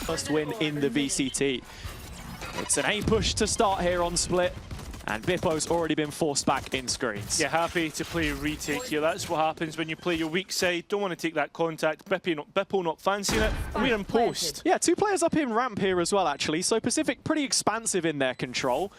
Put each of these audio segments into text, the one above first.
First win in the VCT. It's an A push to start here on split, and Bipo's already been forced back in screens. You're happy to play retake here. That's what happens when you play your weak side. Don't want to take that contact. Bipo not fancying it. And we're in post. Yeah, 2 players up in ramp here as well, actually. So PCIFIC pretty expansive in their control.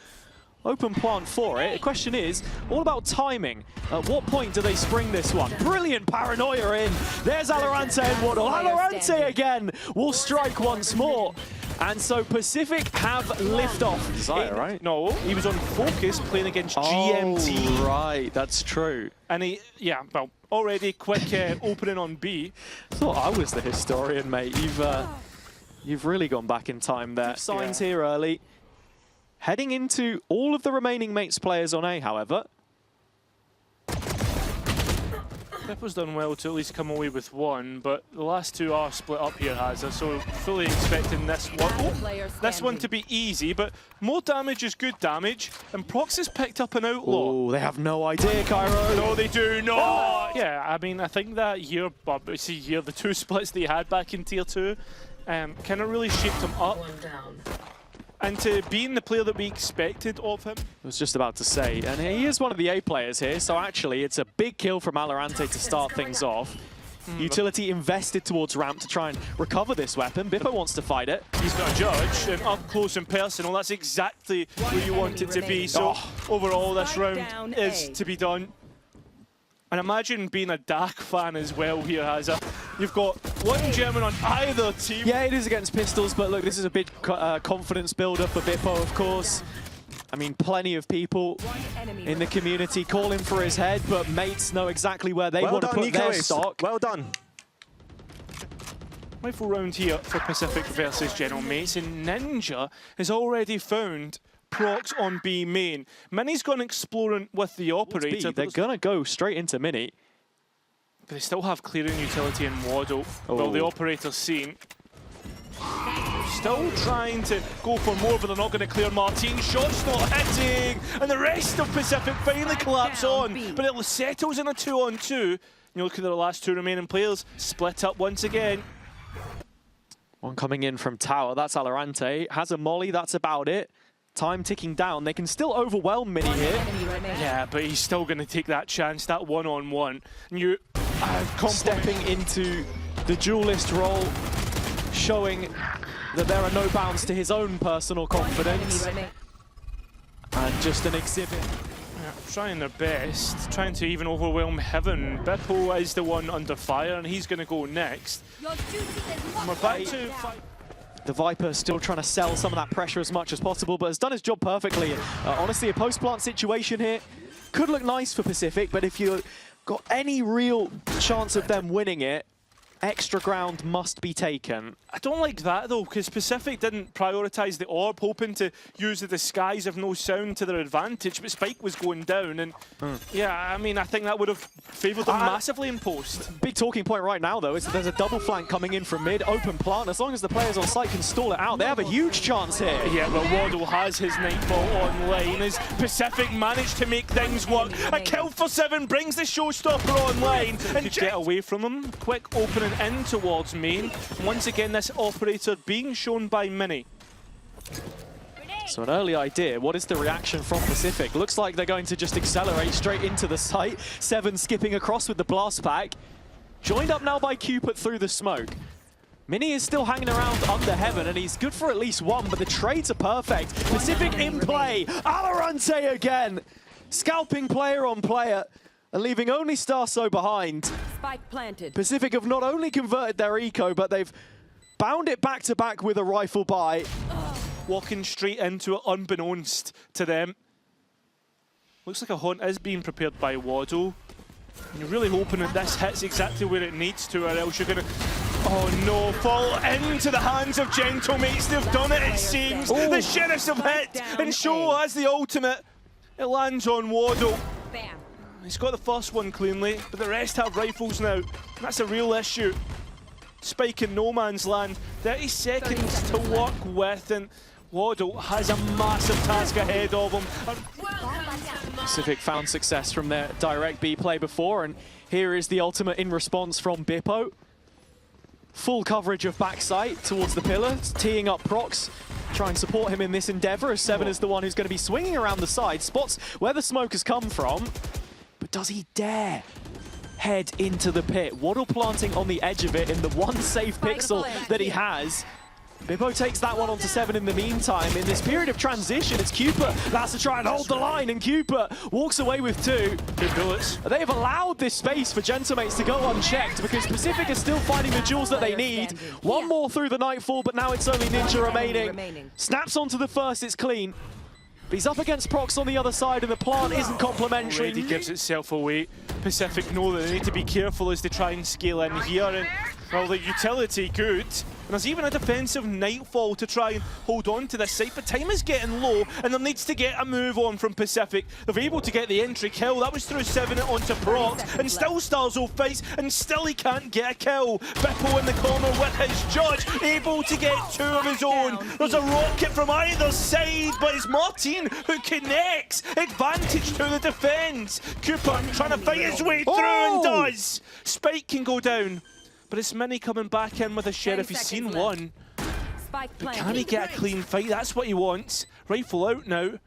Open plant for it. The question is all about timing. At what point do they spring this one? Brilliant paranoia in. There's Alorante and Waddle. Alorante again will strike once more. And so PCIFIC have liftoff. Desire, right? No, he was on focus playing against GMT. Oh, right, that's true. And he, yeah, well, already quick opening on B. Thought I was the historian, mate. You've really gone back in time there. Signs here early. Heading into all of the remaining Mates players on A, however. Bipo's done well to at least come away with 1, but the last 2 are split up here, Hazza, so fully expecting this one to be easy, but more damage is good damage, and Proxh has picked up an outlaw. Oh, they have no idea, Cairo. No, they do not. Oh. Yeah, I mean, I think that year, the 2 splits that he had back in Tier 2, kind of really shaped him up. And to being the player that we expected of him. I was just about to say, and he is one of the A players here, so actually it's a big kill from Alorante to start things off. Utility invested towards ramp to try and recover this weapon. Bipo wants to fight it. He's got a judge, and up close and personal, that's exactly where you want it to be. So overall, this round is to be done. And imagine being a Dark fan as well here, Hazza. You've got 1 German on either team. Yeah, it is against pistols, but look, this is a big confidence builder for Bipo, of course. I mean, plenty of people in the community calling for his head, but Mates know exactly where they want to put their stock. Well done. Rifle round here for PCIFIC versus General Mates, and Ninja has already found Proxh on B main. Minny's gone exploring with the operator. They're going to go straight into Minny. But they still have clearing utility in Waddle. Oh. Well, the operator's seen. Still trying to go for more, but they're not going to clear marteen. Shot's not hitting, and the rest of PCIFIC finally collapse on. But it settles in a 2-on-2. And you look at the last 2 remaining players, split up once again. One coming in from tower, that's Alorante. Has a molly, that's about it. Time ticking down. They can still overwhelm Minny here. Yeah, but he's still going to take that chance, that 1-on-1. And you stepping into the duelist role, showing that there are no bounds to his own personal confidence. And just an exhibit. Yeah, trying their best, trying to even overwhelm Heaven. Bipo is the one under fire, and he's going to go next. And we're back to fight. The Viper still trying to sell some of that pressure as much as possible, but has done his job perfectly. Honestly, a post-plant situation here could look nice for PCIFIC, but if you've got any real chance of them winning it, extra ground must be taken. I don't like that though, because PCIFIC didn't prioritise the orb, hoping to use the disguise of no sound to their advantage, but Spike was going down, and yeah, I mean, I think that would have favoured them massively in post. Big talking point right now though is that there's a double flank coming in from mid, open plant. As long as the players on site can stall it out, they have a huge chance here. Yeah, well, Waddle has his Nightfall online as PCIFIC managed to make things work. A kill for 7 brings the showstopper online, and get away from him. Quick opening in towards main. Once again, this operator being shown by Minny. So an early idea. What is the reaction from PCIFIC? Looks like they're going to just accelerate straight into the site. 7 skipping across with the blast pack. Joined up now by qpert through the smoke. Minny is still hanging around under Heaven, and he's good for at least 1, but the trades are perfect. PCIFIC in play. Alorante again. Scalping player on player, and leaving only starxo behind. Spike planted. PCIFIC have not only converted their eco, but they've bound it back to back with a rifle buy. Walking straight into it unbeknownst to them. Looks like a hunt is being prepared by Waddle. And you're really hoping that this hits exactly where it needs to, or else you're going to, oh no, fall into the hands of Gentle Mates. They've done it, it seems. Ooh. The Sheriffs have hit, and Show has the ultimate. It lands on Waddle. Bam. He's got the first one cleanly, but the rest have rifles now. That's a real issue. Spike in no man's land. 30 seconds to work with, and Waddle has a massive task ahead of him. PCIFIC found success from their direct B play before, and here is the ultimate in response from Bipo. full coverage of backside towards the pillar, teeing up Proxh. Try and support him in this endeavor, as Seven is the one who's going to be swinging around the side, spots where the smoke has come from, but does he dare head into the pit? Waddle planting on the edge of it in the one safe pixel that he has. bipo takes that one onto Seven in the meantime. In this period of transition, it's qpert that's to try and hold the line, and qpert walks away with 2. Good bullets. They have allowed this space for Gentlemates to go unchecked because Pacific is still finding the jewels that they need. One more through the Nightfall, but now it's only Ninja remaining. Snaps onto the first, it's clean. But he's up against Proxh on the other side, and the plant isn't complimentary. Already gives itself away. Pacific know that they need to be careful as they try and scale in here. And, well, the utility good. And there's even a defensive Nightfall to try and hold on to this site, but time is getting low, and there needs to get a move on from Pacific. They're able to get the entry kill. That was through 7 onto Proxh, and still starxo fights, and still he can't get a kill. bipo in the corner with his judge, able to get 2 of his own. There's a rocket from either side, but it's marteen who connects. Advantage to the defense. qpert trying to fight his way through and does. Spike can go down. But it's Minny coming back in with a sheriff. He's seen one. But can he get a clean fight? That's what he wants. Rifle out now.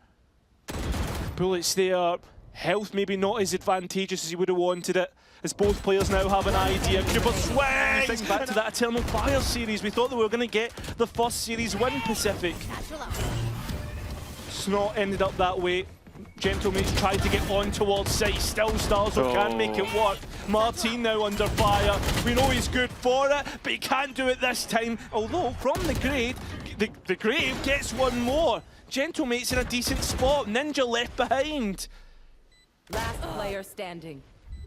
Bullets there. Health maybe not as advantageous as he would have wanted it. As both players now have an idea. qpert swings! Back to that Eternal Fire series. We thought that we were going to get the first series win, Pacific. It's not ended up that way. Gentlemates tried to get on towards site, still starxo can make it work. Marteen now under fire. We know he's good for it, but he can't do it this time. Although from the grave, the grave gets one more. Gentlemates in a decent spot. Ninja left behind. Last player standing.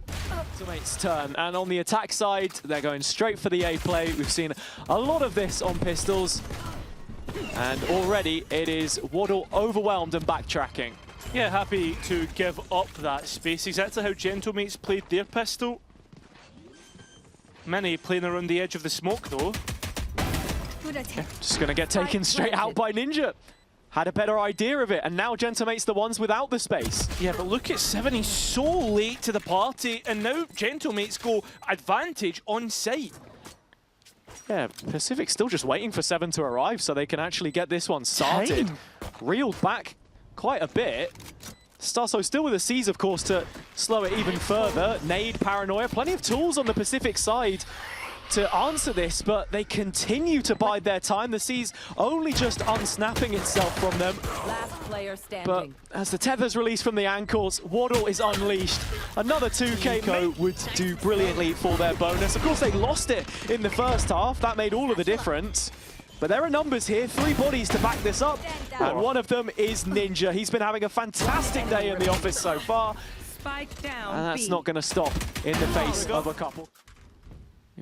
Gentlemates' turn, and on the attack side, they're going straight for the A play. We've seen a lot of this on pistols, and already it is Waddle overwhelmed and backtracking. Yeah, happy to give up that space. Exactly how Gentlemates played their pistol. Minny playing around the edge of the smoke, though. Just going to get taken straight out by Ninja. Had a better idea of it, and now Gentlemates the ones without the space. Yeah, but look at Seven. He's so late to the party, and now Gentlemates go advantage on site. Yeah, Pacific still just waiting for Seven to arrive so they can actually get this one started. Reeled back quite a bit. starxo still with the C's, of course, to slow it even further. Nade, Paranoia, plenty of tools on the Pacific side to answer this, but they continue to bide their time. The C's only just unsnapping itself from them. Last player standing. But as the tether's released from the ankles, Waddle is unleashed. Another 2K would do brilliantly for their bonus. Of course, they lost it in the first half. That made all of the difference. But there are numbers here, 3 bodies to back this up, and one of them is Ninja. He's been having a fantastic day in the office so far, Spike down. and that's not going to stop in the face of a couple.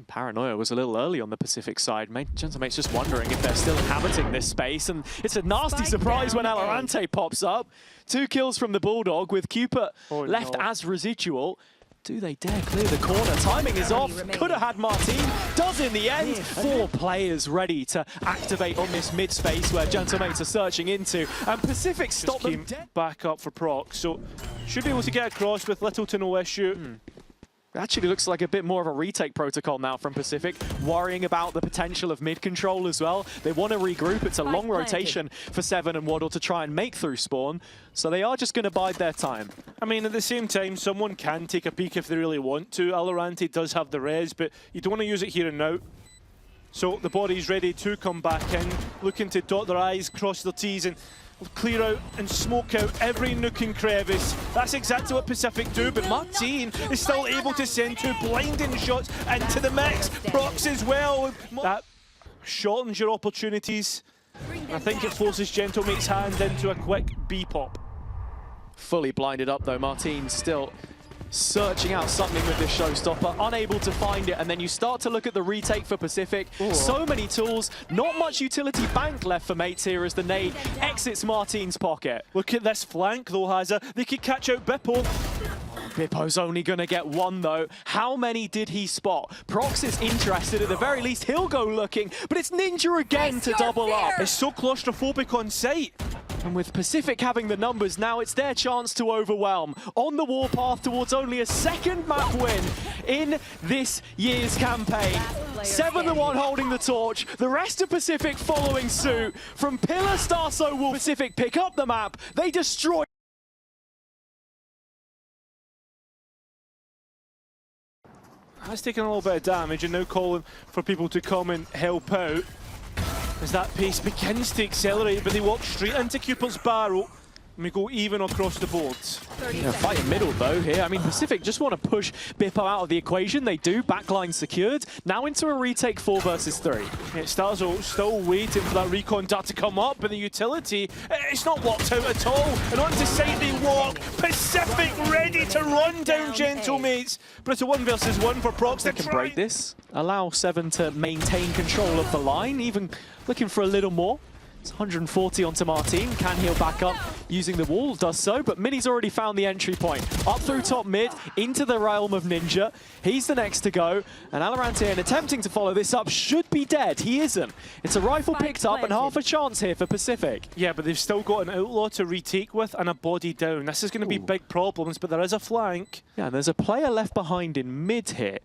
Paranoia was a little early on the Pacific side. Gentlemate's just wondering if they're still inhabiting this space, and it's a nasty surprise when Alorante pops up. 2 kills from the Bulldog with qpert left as residual. Do they dare clear the corner? Timing is off. Could have had Marteen. Does in the end. 4 players ready to activate on this mid space where Gentlemates are searching into. And Pacific stop them dead. Back up for Proxh, so should be able to get across with little to no issue. Actually looks like a bit more of a retake protocol now from Pacific, worrying about the potential of mid control as well. They want to regroup. It's a long rotation for Seven and Waddle to try and make through spawn, so they are just going to bide their time. I mean, at the same time, someone can take a peek if they really want to. Alorante does have the res, but you don't want to use it here and now. So the body's ready to come back in, looking to dot their I's, cross their T's, and clear out and smoke out every nook and crevice. That's exactly what Pacific do, but Marteen is still able to send 2 blinding shots into the mix. Proxh as well. That shortens your opportunities. I think it forces Gentlemate's hand into a quick B-pop. Fully blinded up though, Marteen still searching out something with this showstopper, unable to find it, and then you start to look at the retake for Pacific. So many tools, not much utility bank left for Mates here as the nade exits Marteen's pocket. Look at this flank though, Hazza. They could catch out bipo. bipo's only going to get 1 though. How many did he spot? Proxh is interested, at the very least he'll go looking, but it's Ninja again to double up. It's so claustrophobic on site. And with Pacific having the numbers, now it's their chance to overwhelm. On the warpath towards only a second map win in this year's campaign. 7-1 holding the torch. The rest of Pacific following suit. From Pillar, starxo will Pacific pick up the map. They destroy. That's taken a little bit of damage and now calling for people to come and help out as that pace begins to accelerate, but they walk straight into qpert's barrel and we go even across the board. Yeah, fighting middle though here. I mean, Pacific just want to push bipo out of the equation. They do. Backline secured. Now into a retake 4 versus 3. Yeah, starxo still waiting for that recon dart to come up, but the utility, it's not locked out at all. And onto side they walk. Pacific ready to run down Gentle Mates. But it's a 1 versus 1 for Proxh. They can break this. Allow 7 to maintain control of the line. Even looking for a little more. It's 140 onto Marteen. Can heal back up using the wall. Does so, but Minny's already found the entry point. Up through top mid, into the realm of Ninja. He's the next to go. And Alorante, attempting to follow this up, should be dead. He isn't. It's a rifle picked up and half a chance here for Pacific. Yeah, but they've still got an outlaw to retake with and a body down. This is going to be big problems, but there is a flank. Yeah, and there's a player left behind in mid here.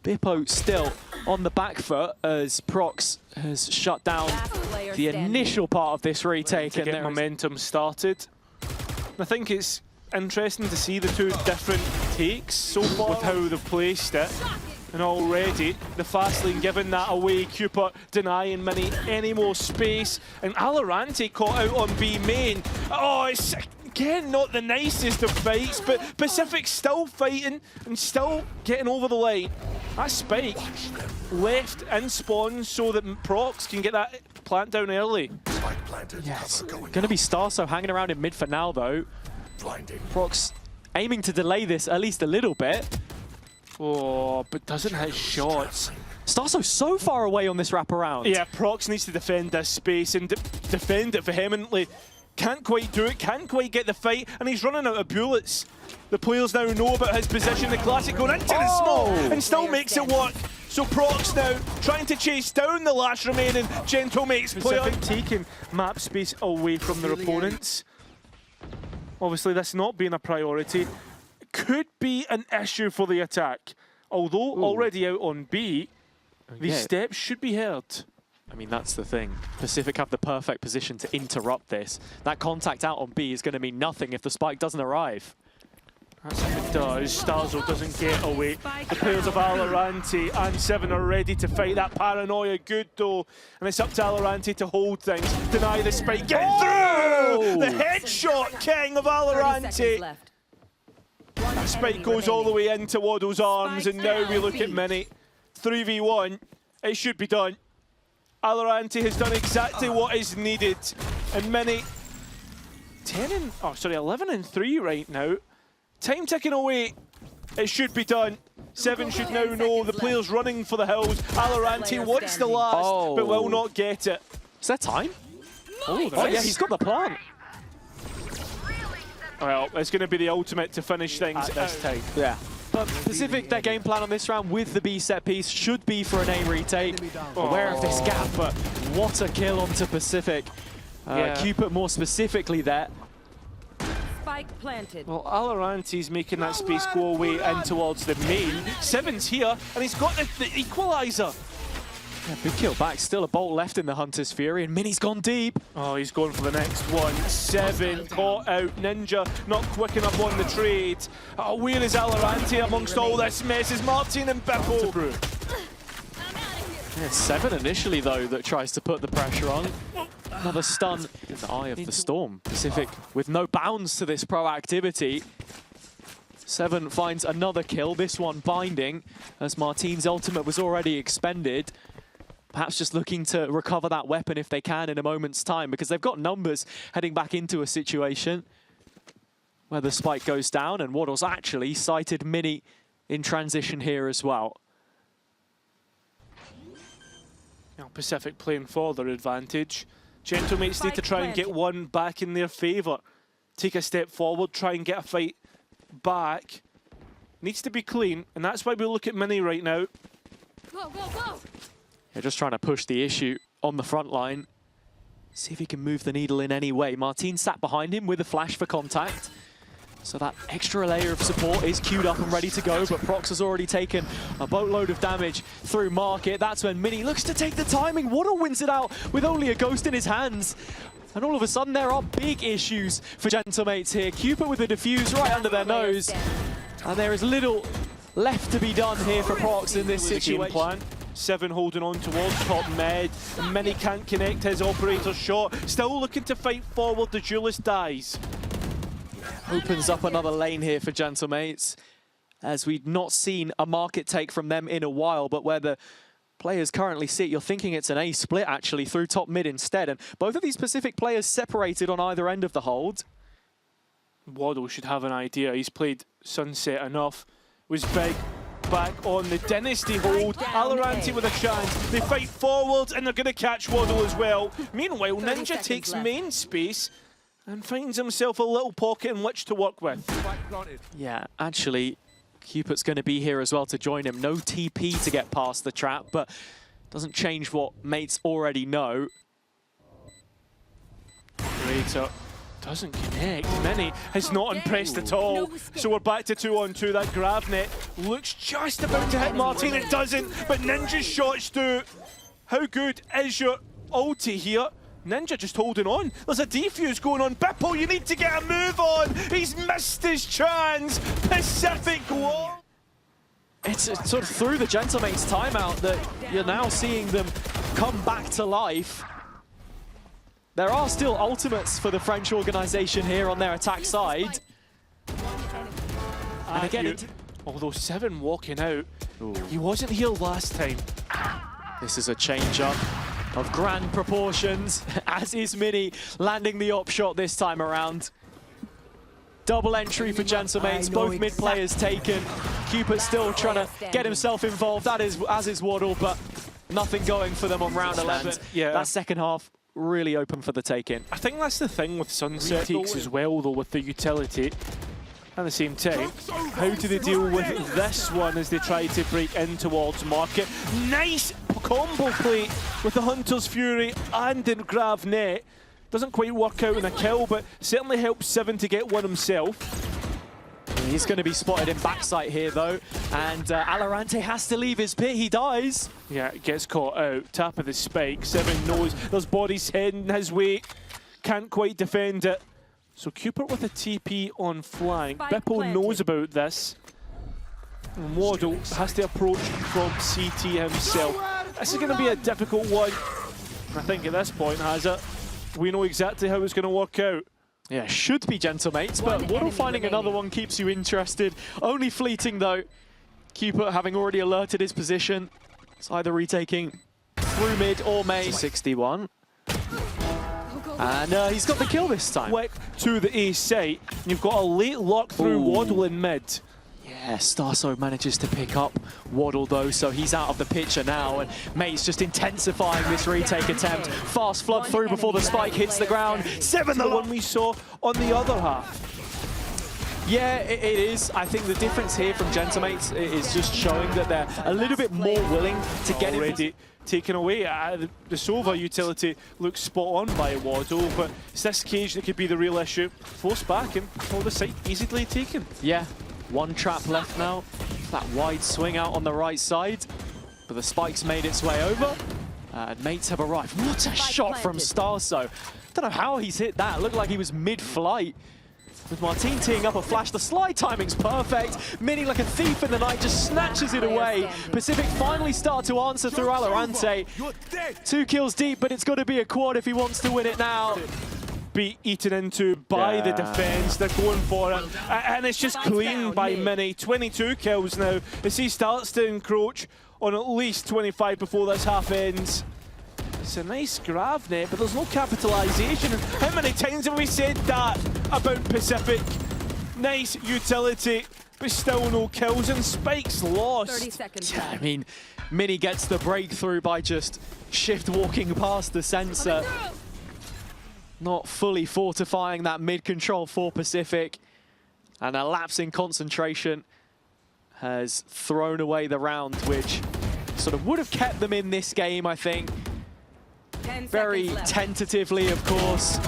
bipo still on the back foot as Proxh has shut down the initial part of this retake. To get momentum started. I think it's interesting to see the two different takes so far with how they've placed it. And already, the fast lane giving that away, qpert denying Minny any more space. And Alorante caught out on B main. Oh, it's again not the nicest of fights, but Pacific still fighting and still getting over the line. That spike left in spawn so that Proxh can get that plant down early. Yes, going to be starxo hanging around in mid for now though. Proxh aiming to delay this at least a little bit. Oh, but doesn't hit shots. starxo so far away on this wraparound. Yeah, Proxh needs to defend this space and defend it vehemently. Can't quite do it, can't quite get the fight, and he's running out of bullets. The players now know about his position, the classic going into the smoke, and still makes it work. So Proxh now trying to chase down the last remaining Gentle Mates player. Taking map space away from their opponents. Obviously this not being a priority could be an issue for the attack. Although already out on B, these steps should be heard. I mean, that's the thing. Pacific have the perfect position to interrupt this. That contact out on B is going to mean nothing if the spike doesn't arrive. That's if it does. starxo doesn't get away. The players of Alorante and 7 are ready to fight that paranoia good though. And it's up to Alorante to hold things, deny the spike, get through! The headshot king of Alorante. That spike goes all the way into Waddle's arms and now we look at Minny. 3v1, it should be done. Alorante has done exactly what is needed. And Minny, 11 and 3 right now. Time ticking away. It should be done. 7 should now know the player's running for the hills. Alorante wants the last, but will not get it. Is that time? Oh yeah, he's got the plant. Well, it's going to be the ultimate to finish things at this time. Yeah. But Pacific, their game plan on this round with the B set piece should be for an A retake. Aware of this gap, but what a kill onto Pacific. qpert more specifically there. Spike planted. Well, Alorante's making that space go away in towards the main. 7's here, and he's got the equaliser. Yeah, big kill back, still a bolt left in the Hunter's Fury, and Minny's gone deep. Oh, he's going for the next one. 7 caught out. Ninja not quick enough on the trade. Oh, where is Alorante amongst all this mess? Is Marteen and bipo? Yeah, 7 initially though that tries to put the pressure on. Another stun in the eye of the storm. Pacific with no bounds to this proactivity. 7 finds another kill, this one binding, as Marteen's ultimate was already expended. Perhaps just looking to recover that weapon if they can in a moment's time, because they've got numbers heading back into a situation where the spike goes down, and Waddle's actually sighted Minny in transition here as well. Now Pacific playing for their advantage. Gentle Mates need to try and get one back in their favour. Take a step forward, try and get a fight back. Needs to be clean, and that's why we look at Minny right now. Go, go, go. They're just trying to push the issue on the front line. See if he can move the needle in any way. Marteen sat behind him with a flash for contact. So that extra layer of support is queued up and ready to go, but Proxh has already taken a boatload of damage through Market. That's when Minny looks to take the timing. Waddle wins it out with only a ghost in his hands. And all of a sudden there are big issues for Gentlemates here. qpert with the defuse right under their nose. And there is little left to be done here for Proxh in this situation. Plan. 7 holding on towards top mid. Minny can't connect his operator shot. Still looking to fight forward. The duelist dies. Opens up another lane here for Gentlemates, as we've not seen a market take from them in a while, but where the players currently sit, you're thinking it's an A split actually through top mid instead, and both of these Pacific players separated on either end of the hold. Waddle should have an idea. He's played Sunset enough. Was big. Back on the Dynasty hold. Alorante with a chance. They fight forward and they're going to catch Waddle as well. Meanwhile, Ninja takes main space and finds himself a little pocket in which to work with. Yeah, actually, qpert's going to be here as well to join him. No TP to get past the trap, but doesn't change what mates already know. Greater doesn't connect. Minny is not impressed at all. So we're back to 2-on-2. That grab net looks just about to hit Marteen. It doesn't, but Ninja's shots do. How good is your ulti here? Ninja just holding on. There's a defuse going on. Bipo, you need to get a move on. He's missed his chance. Pacific won. It's sort of through the Gentlemates timeout that you're now seeing them come back to life. There are still ultimates for the French organization here on their attack side. And again, although 7 walking out, he wasn't here last time. This is a change-up of grand proportions, as is Minny landing the op shot this time around. Double entry for Gentlemates, both mid players taken. qpert still trying to get himself involved, as is Waddle, but nothing going for them on round 11. Yeah. That second half really open for the take-in. I think that's the thing with Sunset takes as well, though, with the utility. At the same time, how do they deal with this one as they try to break in towards Market? Nice combo play with the Hunter's Fury and the grab net. Doesn't quite work out in a kill, but certainly helps 7 to get one himself. He's going to be spotted in backside here, though, and Alorante has to leave his pit. He dies. Yeah, gets caught out. Tap of the spike. 7 knows there's bodies heading his way. Can't quite defend it. So qpert with a TP on flank. Bipo knows about this. And Waddle has to approach from CT himself. This is going to be a difficult one. I think at this point, has it? We know exactly how it's going to work out. Yeah, should be Gentlemates, but Waddle finding another one keeps you interested. Only fleeting, though. qpert having already alerted his position. It's either retaking through mid or main. 61. And he's got the kill this time. Quick to the A site. You've got a late lock through Waddle in mid. Yeah, starxo manages to pick up Waddle, though, so he's out of the picture now, and Mates just intensifying this retake attempt. Fast flood through before the spike hits the ground. 7 the one we saw on the other half. Yeah, it is. I think the difference here from Gentlemates is just showing that they're a little bit more willing to get already taken away. The Sova utility looks spot on by Waddle, but it's this cage that could be the real issue. Force back and all the site easily taken. Yeah. One trap left now. That wide swing out on the right side. But the spike's made its way over. And Mates have arrived. What a shot from starxo. Don't know how he's hit that. Looked like he was mid-flight. With Marteen teeing up a flash. The slide timing's perfect. Minny, like a thief in the night, just snatches it away. Pacific finally start to answer through Alorante. 2 kills deep, but it's got to be a quad if he wants to win it now. Be eaten into by the defense. They're going for it, and it's just clean by Minny. 22 kills now as he starts to encroach on at least 25 before this half ends. It's a nice grab net, but there's no capitalization. How many times have we said that about Pacific? Nice utility, but still no kills, and Spike's lost. 30 seconds. Yeah, I mean, Minny gets the breakthrough by just shift walking past the sensor. Not fully fortifying that mid-control for Pacific. And a lapse in concentration has thrown away the round, which sort of would have kept them in this game, I think. very tentatively, of course.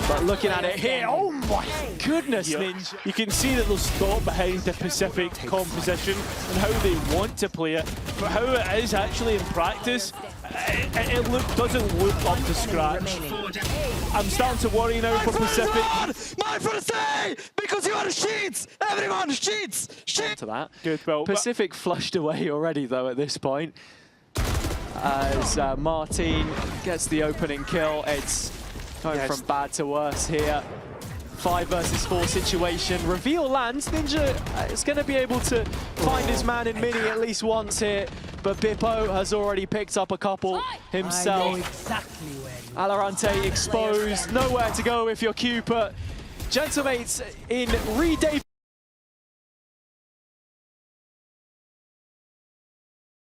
But looking at it here, oh my goodness, Ninja. You can see that there's thought behind the Pacific composition and how they want to play it, but how it is actually in practice, it doesn't look up to scratch. I'm starting to worry now for Pacific. My first day! Because you are sheets! Everyone sheets! To that. Good, well, Pacific flushed away already, though, at this point. As Marteen gets the opening kill, it's going from bad to worse here. 5 versus 4 situation. Reveal lands. Ninja is going to be able to find his man in Minny at least once here, but Bipo has already picked up a couple himself. Alorante exposed. Nowhere to go if you're qpert. Gentlemates in re-debut.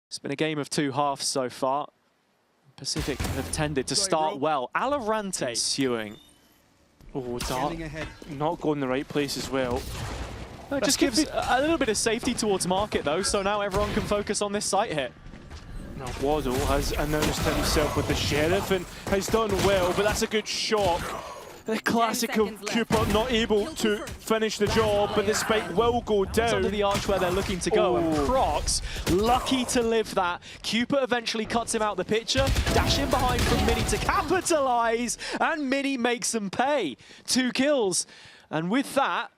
It's been a game of 2 halves so far. Pacific have tended to start well. Alorante pursuing. Oh, Dart not going the right place as well. It just gives a little bit of safety towards market though, so now everyone can focus on this site hit. Now Waddle has announced himself with the Sheriff and has done well, but that's a good shot. The classic of qpert not able to finish the job, but the spike will go down. It's under the arch where they're looking to go, and Proxh, lucky to live that. qpert eventually cuts him out the picture, dashing behind from Minny to capitalize, and Minny makes them pay. 2 kills, and with that,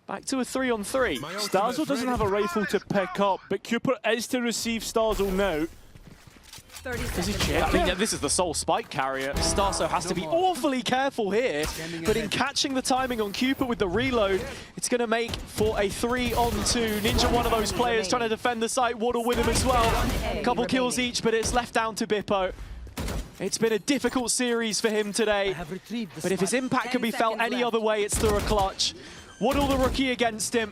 back to a 3-on-3. starxo doesn't have a rifle to pick up, but qpert is to receive starxo now. Does he check I mean, this is the sole spike carrier. starxo has to be awfully careful here, but in catching the timing on qpert with the reload, it's going to make for a 3-on-2. Ninja, one of those players trying to defend the site. Waddle with him as well. A couple kills each, but it's left down to Bipo. It's been a difficult series for him today, but if his impact can be felt any other way, it's through a clutch. Waddle, the rookie, against him.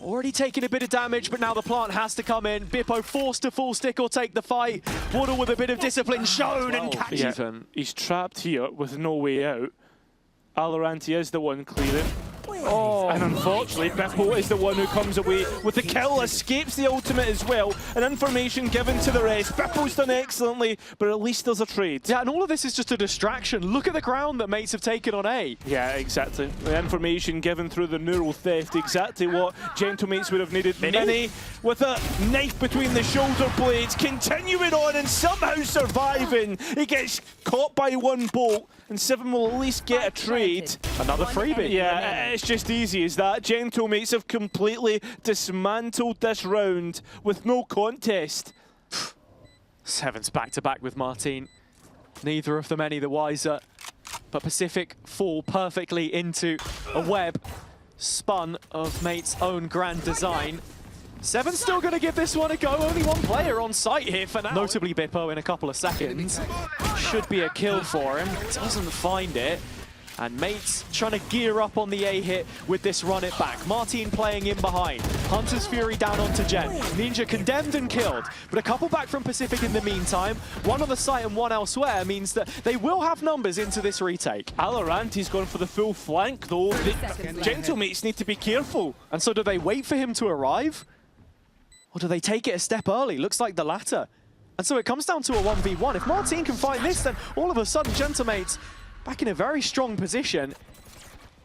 Already taking a bit of damage, but now the plant has to come in. Bipo forced to full stick or take the fight. Waddle with a bit of discipline shown and catches him. He's trapped here with no way out. Alorante is the one clearing. Oh. And unfortunately, Bipo is the one who comes away with the kill, escapes the ultimate as well, and information given to the rest. Bipo's done excellently, but at least there's a trade. Yeah, and all of this is just a distraction. Look at the ground that mates have taken on A. Yeah, exactly. The information given through the neural theft, exactly what Gentlemates would have needed. Minny with a knife between the shoulder blades, continuing on and somehow surviving. He gets caught by 1 bolt, and 7 will at least get a trade. Another freebie. Yeah, it's just easy as that. Gentlemates have completely dismantled this round with no contest. 7's back-to-back with Marteen. Neither of them any the wiser, but Pacific fall perfectly into a web spun of Mate's own grand design. 7's still going to give this one a go. Only 1 player on site here for now. Notably Bipo in a couple of seconds. Should be a kill for him. Doesn't find it. And Mates trying to gear up on the A hit with this run it back. Marteen playing in behind. Hunter's Fury down onto Gen. Ninja condemned and killed. But a couple back from Pacific in the meantime. 1 on the site and 1 elsewhere means that they will have numbers into this retake. Alorante's gone for the full flank though. Gentlemates need to be careful. And so do they wait for him to arrive? Or do they take it a step early? Looks like the latter. And so it comes down to a 1v1. If Marteen can find this, then all of a sudden Gentlemates back in a very strong position.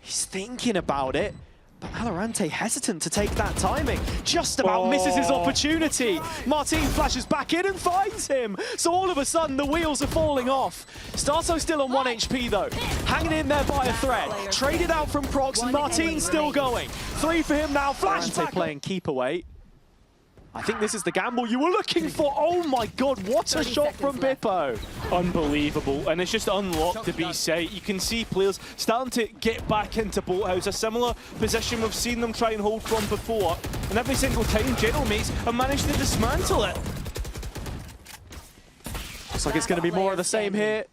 He's thinking about it, but Alorante hesitant to take that timing. Just about misses his opportunity. Marteen flashes back in and finds him. So all of a sudden the wheels are falling off. starxo still on 1 HP though. Hanging in there by a thread. Traded out from Proxh. Marteen still going. 3 for him now. Flashback playing keep away. I think this is the gamble you were looking for. Oh my god, what a shot from Bipo. Unbelievable, and it's just unlocked the B site. You can see players starting to get back into Bolthouse, a similar position we've seen them try and hold from before, and every single time Gentlemates have managed to dismantle it. Looks like it's going to be more of the same here.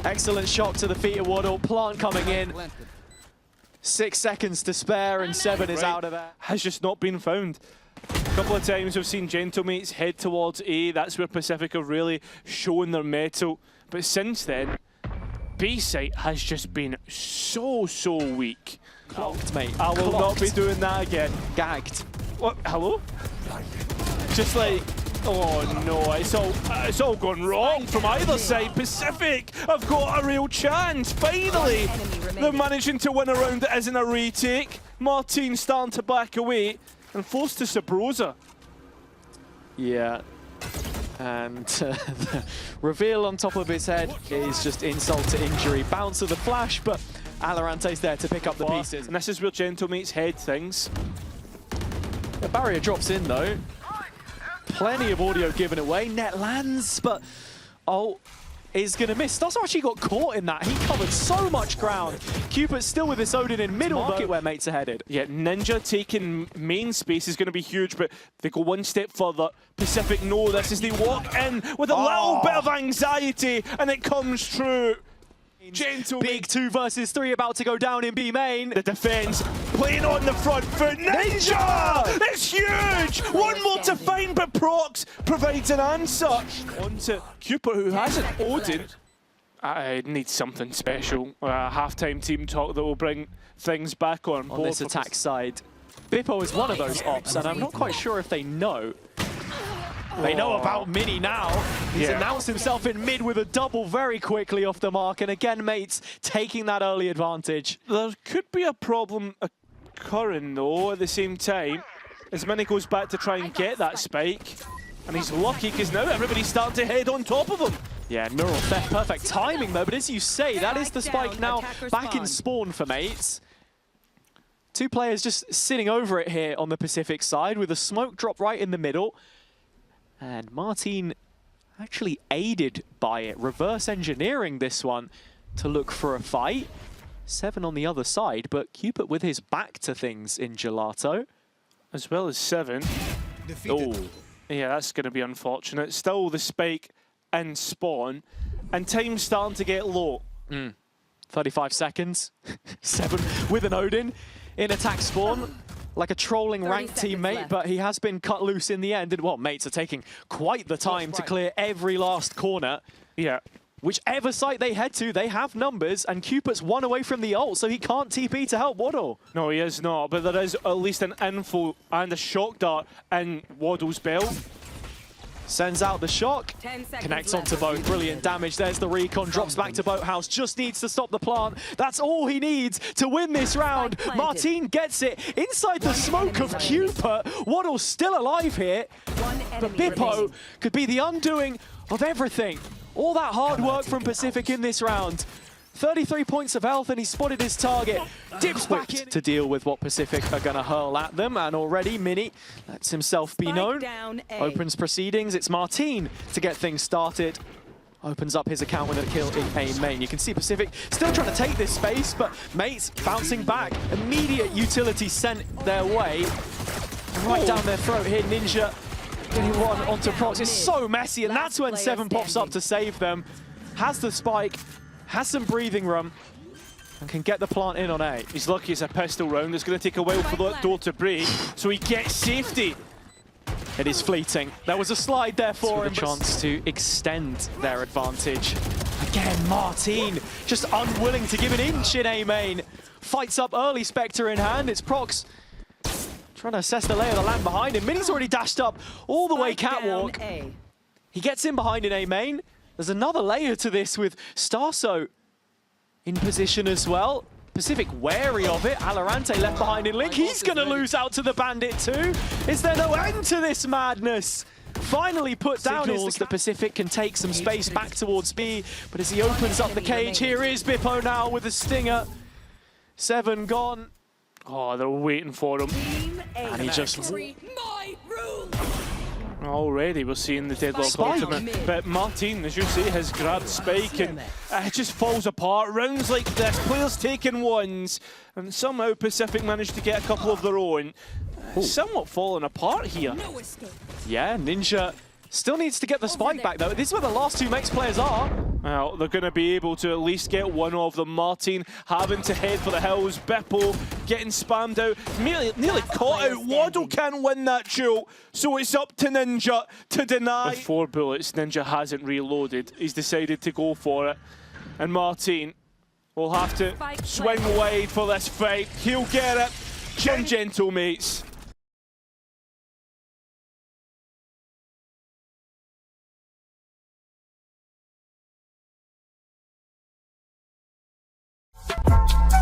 Excellent shot to the feet of Waddle. Plant coming in. 6 seconds to spare and 7 is out of there. Has just not been found. A couple of times we've seen Gentlemates head towards A. That's where Pacific have really shown their mettle. But since then, B site has just been so weak. Clocked, mate. I will not be doing that again. Gagged. What? Hello? Just like Oh no, it's all gone wrong from either side. Pacific have got a real chance. Finally, they're managing to win a round that isn't a retake. Marteen starting to back away and forced to Sabrosa. Yeah. And the reveal on top of his head is just insult to injury. Bounce of the flash, but Alarante's there to pick up the pieces. And this is where Gentlemate's head things. The barrier drops in though. Plenty of audio given away. Net lands, but is going to miss. Starxo actually got caught in that. He covered so much ground. qpert still with this Odin in middle market where Mates are headed. Yeah, Ninja taking main space is going to be huge, but they go one step further. Pacific know this as they walk in with a little bit of anxiety, and it comes true. Gentle Big 2 versus 3 about to go down in B main. The defense playing on the front foot. Ninja! It's huge! One more to find, but Proxh provides an answer. On to qpert, who has an Odin. I need something special. Halftime team talk that will bring things back on board. On this attack side. bipo is one of those ops, and I'm not quite sure if they know. They know about Minny now. He's announced himself in mid with a double very quickly off the mark, and again, Mates taking that early advantage. There could be a problem occurring, though, at the same time, as Minny goes back to try and get that spike. And he's lucky, because now everybody's starting to head on top of him. Yeah, neural theft, perfect timing, though, but as you say, that is the spike now back in spawn for Mates. 2 players just sitting over it here on the Pacific side with a smoke drop right in the middle. And Marteen actually aided by it, reverse engineering this one to look for a fight. 7 on the other side, but qpert with his back to things in Gelato. As well as 7. Oh, yeah, that's going to be unfortunate. Still the spike in spawn, and time's starting to get low. 35 seconds. 7 with an Odin in attack spawn. Like a trolling ranked teammate, but he has been cut loose in the end. And well, Mates are taking quite the time to clear every last corner. Yeah. Whichever site they head to, they have numbers, and qpert's 1 away from the ult, so he can't TP to help Waddle. No, he is not, but there is at least an info and a shock dart in Waddle's belt. Sends out the shock, connects onto both. Brilliant damage. There's the recon, drops back to Boathouse, just needs to stop the plant. That's all he needs to win this round. Marteen gets it inside the smoke of qpert. Waddle's still alive here, but bipo could be the undoing of everything. All that hard work from Pacific in this round. 33 points of health, and he spotted his target. Dips back in to deal with what Pacific are going to hurl at them, and already Minny lets himself be known. Opens proceedings. It's Marteen to get things started. Opens up his account with a kill in A main. You can see Pacific still trying to take this space, but Mates bouncing back. Immediate utility sent their way. And right down their throat here, Ninja getting one onto Proxh. It's so messy, and that's when 7 pops up to save them. Has the spike. Has some breathing room and can get the plant in on A. He's lucky it's a pistol round. It's going to take a while for that door to break, so he gets safety. It is fleeting. There was a slide there for him. A chance to extend their advantage. Again, Marteen just unwilling to give an inch in A main. Fights up early, Spectre in hand. It's Proxh trying to assess the lay of the land behind him. Minny's already dashed up all the way catwalk. He gets in behind in A main. There's another layer to this with starxo in position as well. Pacific wary of it. Alarante left behind in Link. He's going to lose out to the Bandit too. Is there no end to this madness? Finally put down as the Pacific can take some space back towards B. But as he opens up the cage, here is bipo now with a stinger. 7 gone. Oh, they're waiting for him. And he just... Already we're seeing the deadlock ultimate, but Marteen, as you say, has grabbed Spike and it just falls apart. Rounds like this, players taking ones, and somehow Pacific managed to get a couple of their own. Somewhat falling apart here. Yeah, Ninja still needs to get the spike back though. This is where the last 2 Mates players are. Well, they're going to be able to at least get one of them. Marteen having to head for the hills. bipo getting spammed out. Nearly caught out. Waddle can't win that duel. So it's up to Ninja to deny. With 4 bullets, Ninja hasn't reloaded. He's decided to go for it. And Marteen will have to swing wide for this fight. He'll get it. Gentle, mates. Bye.